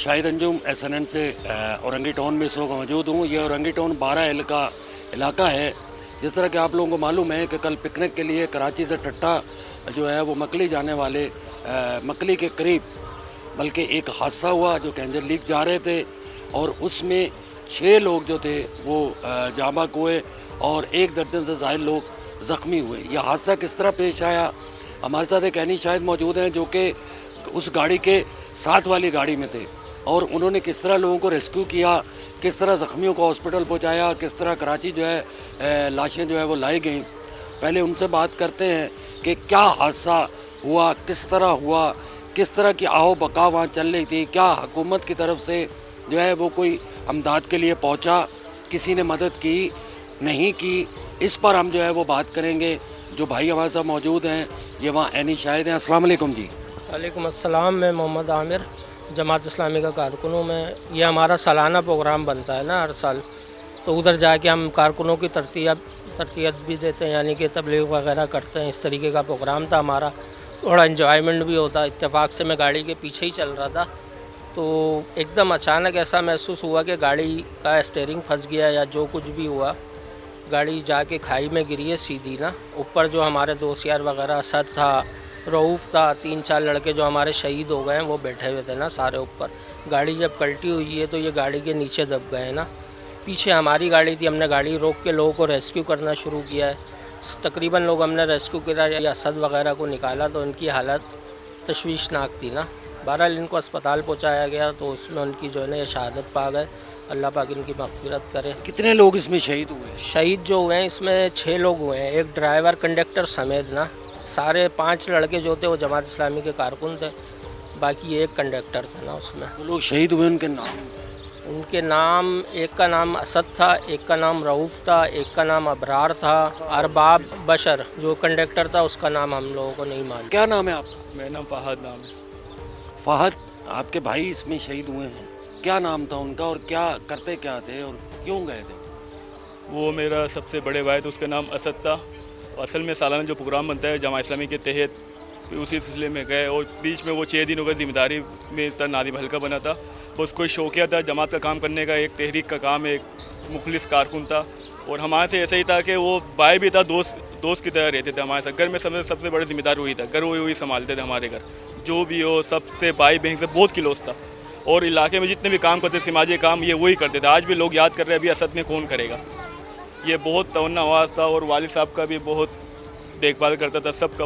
شاہد انجم SNN سے Orangi town میں اس وقت موجود ہوں. یہ اورنگی ٹاؤن 12 کا علاقہ ہے. جس طرح کہ آپ لوگوں کو معلوم ہے کہ کل پکنک کے لیے کراچی سے ٹھٹا جو ہے وہ مکلی جانے والے مکلی کے قریب بلکہ ایک حادثہ ہوا جو کینجر لیک جا رہے تھے اور اس میں 6 لوگ جو تھے وہ جاں بحق ہوئے اور 1 درجن سے زائد لوگ زخمی ہوئے. یہ حادثہ کس طرح پیش آیا؟ ہمارے ساتھ ایک عینی شاہد موجود ہیں جو کہ اس گاڑی کے ساتھ والی گاڑی میں تھے اور انہوں نے کس طرح لوگوں کو ریسکیو کیا, کس طرح زخمیوں کو ہاسپٹل پہنچایا, کس طرح کراچی جو ہے لاشیں جو ہے وہ لائی گئیں. پہلے ان سے بات کرتے ہیں کہ کیا حادثہ ہوا, کس طرح ہوا, کس طرح کی آہو بقا وہاں چل رہی تھی, کیا حکومت کی طرف سے جو ہے وہ کوئی امداد کے لیے پہنچا, کسی نے مدد کی نہیں کی. اس پر ہم جو ہے وہ بات کریں گے. جو بھائی ہمارے ساتھ موجود ہیں یہ وہاں عینی شاہد ہیں. السلام علیکم جی. وعلیکم السلام. میں محمد عامر جماعت اسلامی کا کارکن ہوں. میں یہ ہمارا سالانہ پروگرام بنتا ہے نا ہر سال, تو ادھر جا کے ہم کارکنوں کی ترتیب بھی دیتے ہیں, یعنی کہ تبلیغ وغیرہ کرتے ہیں. اس طریقے کا پروگرام تھا ہمارا, تھوڑا انجوائمنٹ بھی ہوتا. اتفاق سے میں گاڑی کے پیچھے ہی چل رہا تھا تو ایک دم اچانک ایسا محسوس ہوا کہ گاڑی کا اسٹیئرنگ پھنس گیا یا جو کچھ بھی ہوا, گاڑی جا کے کھائی میں گری ہے سیدھی نا. اوپر جو ہمارے دوست یار وغیرہ اسد تھا, رعوف تھا, 3-4 لڑکے جو ہمارے شہید ہو گئے ہیں وہ بیٹھے ہوئے تھے نا سارے اوپر. گاڑی جب پلٹی ہوئی ہے تو یہ گاڑی کے نیچے دب گئے ہیں نا. پیچھے ہماری گاڑی تھی, ہم نے گاڑی روک کے لوگوں کو ریسکیو کرنا شروع کیا ہے. تقریباً لوگ ہم نے ریسکیو کرا یا اسد وغیرہ کو نکالا تو ان کی حالت تشویشناک تھی نا. بہرحال ان کو اسپتال پہنچایا گیا تو اس میں ان کی جو ہے نا یہ شہادت پا گئے. اللہ پاک ان کی مغفرت کرے. کتنے لوگ اس میں شہید ہوئے؟ شہید جو ہوئے ہیں اس میں 6 لوگ ہوئے ہیں, ایک ڈرائیور کنڈکٹر سمیت نا. سارے 5 لڑکے جو تھے وہ جماعت اسلامی کے کارکن تھے, باقی ایک کنڈکٹر تھا نا اس میں. وہ لوگ شہید ہوئے, ان کے نام؟ ایک کا نام اسد تھا, ایک کا نام رعوف تھا, ایک کا نام ابرار تھا. ارباب بشر جو کنڈکٹر تھا اس کا نام ہم لوگوں کو نہیں معلوم. کیا نام ہے آپ کا؟ میرا نام فہد نام ہے. فہد, آپ کے بھائی اس میں شہید ہوئے ہیں, کیا نام تھا ان کا اور کیا کرتے کیا تھے اور کیوں گئے تھے؟ وہ میرا سب سے بڑے بھائی تھا, اس کا نام اسد تھا. اصل میں سالانہ جو پروگرام بنتا ہے جماعت اسلامی کے تحت, اسی سلسلے میں گئے اور بیچ میں وہ 6 دنوں کا ذمہ داری میں نادم حلقہ بنا تھا. بس کوئی شوقیہ تھا جماعت کا کام کرنے کا, ایک تحریک کا کام, ایک مخلص کارکن تھا. اور ہمارے سے ایسا ہی تھا کہ وہ بھائی بھی تھا, دوست کی طرح رہتے تھے ہمارے ساتھ. گھر میں سب سے بڑے ذمہ دار وہی تھا, گھر وہی سنبھالتے تھے ہمارے گھر. جو بھی ہو سب سے بھائی بہن سے بہت کلوز تھا اور علاقے میں جتنے بھی کام کرتے سماجی کام یہ وہی کرتے تھے. آج بھی لوگ یاد کر رہے ہیں ابھی اسد میں کون کرے گا. یہ بہت تمنا آواز تھا اور والد صاحب کا بھی بہت دیکھ بھال کرتا تھا, سب کا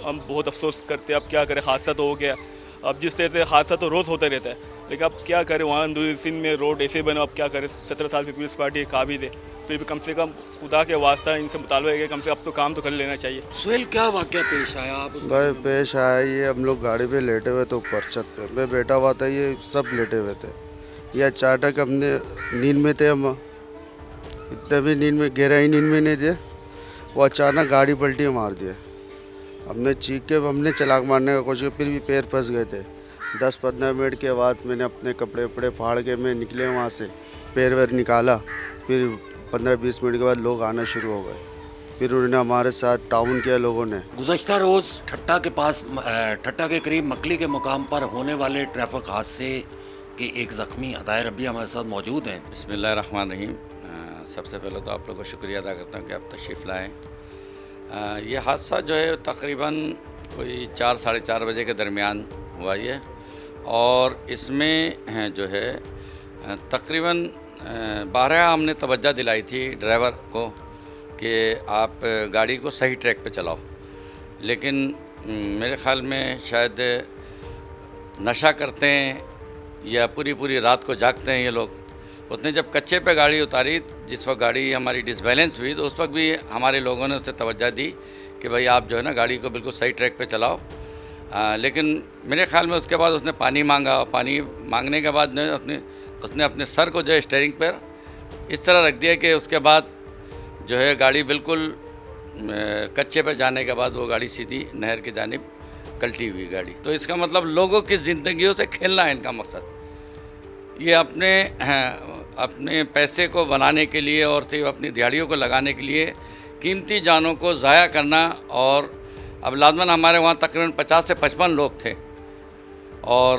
ہم بہت افسوس کرتے. اب کیا کریں, حادثہ تو ہو گیا. اب جس طرح سے حادثہ تو روز ہوتا رہتا ہے, لیکن اب کیا کریں, وہاں اندرونی سندھ میں روڈ ایسے بنا, اب کیا کریں. 17 سال کی پیپلز پارٹی قابل ہے, پھر بھی کم سے کم خدا کے واسطہ ان سے مطالبہ ہے کہ کم سے اب تو کام تو کر لینا چاہیے. سہیل, کیا واقعہ پیش آیا؟ آپ بھائی پیش آیا یہ, ہم لوگ گاڑی پہ لیٹے ہوئے تو اوپر چھت پہ میں بیٹھا ہوا تھا, یہ سب لیٹے ہوئے تھے. یہ اچانک ہم نے نیند میں تھے, ہم اتنے بھی نیند میں گہرائی نیند میں نہیں تھے, وہ اچانک گاڑی پلٹی مار دیے. ہم نے چیخ کے ہم نے چلاک مارنے کا کوشش کی, پھر بھی پیر پھنس گئے تھے. 10-15 منٹ کے بعد میں نے اپنے کپڑے وپڑے پھاڑ کے میں نکلے وہاں سے, پیر ویر نکالا. پھر 15-20 منٹ کے بعد لوگ آنا شروع ہو گئے. پھر انہوں نے ہمارے ساتھ تعاون کیا لوگوں نے. گزشتہ روز ٹھٹا کے قریب مکلی کے مقام پر ہونے والے ٹریفک حادثے کے ایک زخمی عطائے ربی ہمارے ساتھ موجود ہیں. بسم اللہ الرحمن الرحیم. سب سے پہلے تو آپ لوگوں کو شکریہ ادا کرتا ہوں کہ آپ تشریف لائیں. یہ حادثہ جو ہے تقریباً کوئی 4-4:30 بجے کے درمیان ہوا یہ, اور اس میں جو ہے تقریباً بارہا ہم نے توجہ دلائی تھی ڈرائیور کو کہ آپ گاڑی کو صحیح ٹریک پہ چلاؤ, لیکن میرے خیال میں شاید نشہ کرتے ہیں یا پوری رات کو جاگتے ہیں یہ لوگ. اس نے جب کچے پہ گاڑی اتاری, جس وقت گاڑی ہماری ڈس بیلنس ہوئی, تو اس وقت بھی ہمارے لوگوں نے اس سے توجہ دی کہ بھائی آپ جو ہے نا گاڑی کو بالکل صحیح ٹریک پہ چلاؤ. لیکن میرے خیال میں اس کے بعد اس نے پانی مانگا. پانی مانگنے کے بعد اس نے اپنے سر کو جو ہے اسٹیئرنگ پر اس طرح رکھ دیا کہ اس کے بعد جو ہے گاڑی بالکل کچے پہ جانے کے بعد وہ گاڑی سیدھی نہر کی جانب کلٹی ہوئی گاڑی. تو اس کا مطلب لوگوں کی زندگیوں سے کھیلنا ہے ان کا مقصد. یہ اپنے پیسے کو بنانے کے لیے اور صرف اپنی دیہڑیوں کو لگانے کے لیے قیمتی جانوں کو ضائع کرنا. اور اب لازماً ہمارے وہاں تقریباً 50 سے 55 لوگ تھے, اور